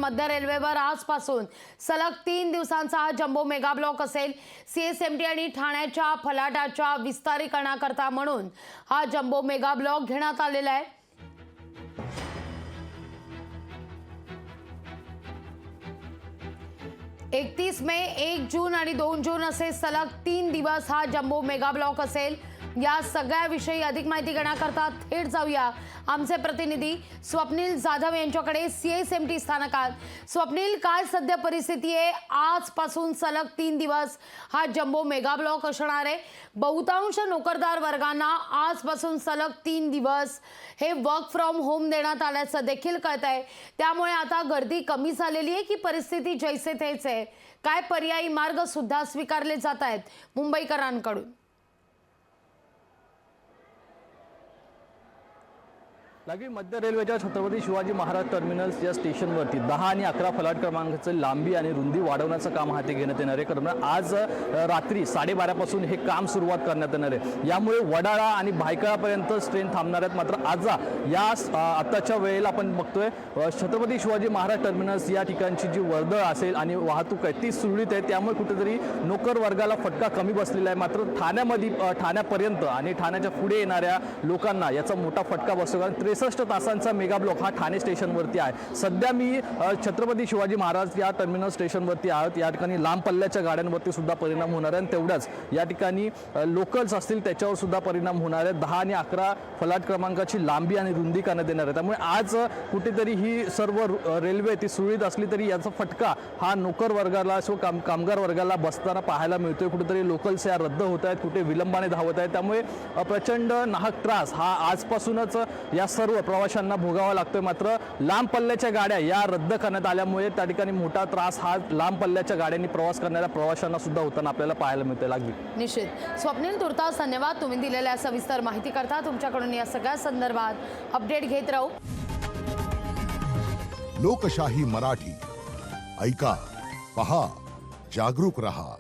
मध्य रेल्वेवर आजपासून सलग 3 दिवसांचा हा जम्बो मेगा ब्लॉक असेल। सीएसएमटी आणि ठाण्याच्या फलाटाच्या विस्तारीकरणाकरता म्हणून हा जम्बो मेगा ब्लॉक घेण्यात आलेला आहे। एकतीस मे, 1 जून आणि 2 जून असे सलग 3 दिवस हा जम्बो मेगा ब्लॉक असेल। या सगळ्याविषयी अधिक माहिती घेण्याकरता थेट जाऊया आमचे प्रतिनिधी स्वप्नील जाधव यांच्याकडे सीएसएमटी स्थानकात। स्वप्नील, काय सध्या परिस्थिती आहे? आजपासून सलग 3 दिवस हा जम्बो मेगा ब्लॉक असणार आहे। बहुतांश नोकरदार वर्गांना आजपासून सलग 3 दिवस हे वर्क फ्रॉम होम देण्यात आल्याचं देखील कळत आहे। त्यामुळे आता गर्दी कमी झालेली आहे की परिस्थिती जैसे तेच आहे? काय पर्यायी मार्ग सुद्धा स्वीकारले जात आहेत मुंबईकरांकडून? लागी मध्य रेल्वेच्या छत्रपती शिवाजी महाराज टर्मिनस या स्टेशनवरती 10 आणि 11 फलाट क्रमांकाचे लांबी आणि रुंदी वाढवण्याचं काम हाती घेण्यात येणार आहे। कारण आज रात्री 12:30 पासून हे काम सुरुवात करण्यात येणार आहे। यामुळे वडाळा आणि भायखळापर्यंत ट्रेन थांबणार आहेत। मात्र आज या आताच्या वेळेला आपण बघतोय छत्रपती शिवाजी महाराज टर्मिनस या ठिकाणची जी वर्दळ असेल आणि वाहतूक आहे ती सुरळीत आहे। त्यामुळे कुठेतरी नोकर वर्गाला फटका कमी बसलेला आहे। मात्र ठाण्यापर्यंत आणि ठाण्याच्या पुढे येणाऱ्या लोकांना याचा मोठा फटका बसतो। कारण 63 तासांचा मेगा ब्लॉक हा ठाणे स्टेशनवरती आहे। सध्या मी छत्रपती शिवाजी महाराज या टर्मिनल स्टेशनवरती आहोत। या ठिकाणी लांब पल्ल्याच्या गाड्यांवरती सुद्धा परिणाम होणार आहे आणि तेवढाच या ठिकाणी लोकल्स असतील त्याच्यावर सुद्धा परिणाम होणार आहे। 10 आणि 11 फलाट क्रमांकाची लांबी आणि रुंदी करण्यात येणार आहे। त्यामुळे आज कुठेतरी ही सर्व रेल्वे ती सुरळीत असली तरी याचा फटका हा नोकर वर्गाला कामगार वर्गाला बसताना पाहायला मिळतोय। कुठेतरी लोकल्स या रद्द होत आहेत, कुठे विलंबाने धावत आहेत। त्यामुळे प्रचंड नाहक त्रास हा आजपासूनच या सर्व प्रवाशांना भोगावा लागतोय। मात्र लांब पल्ल्याच्या गाड्या या रद्द करण्यात आल्यामुळे त्या ठिकाणी मोठा त्रास हा लांब पल्ल्याच्या गाड्यांनी प्रवास करणाऱ्या प्रवाशांना सुद्धा होताना आपल्याला पाहायला मिळते। लागली निश्चित स्वप्नील, तुर्तास धन्यवाद तुम्ही दिलेल्या सविस्तर माहिती करता। तुमच्याकडून या सगळ्या संदर्भात अपडेट घेत राहू। लोकशाही मराठी ऐका, पहा, जागरूक रहा।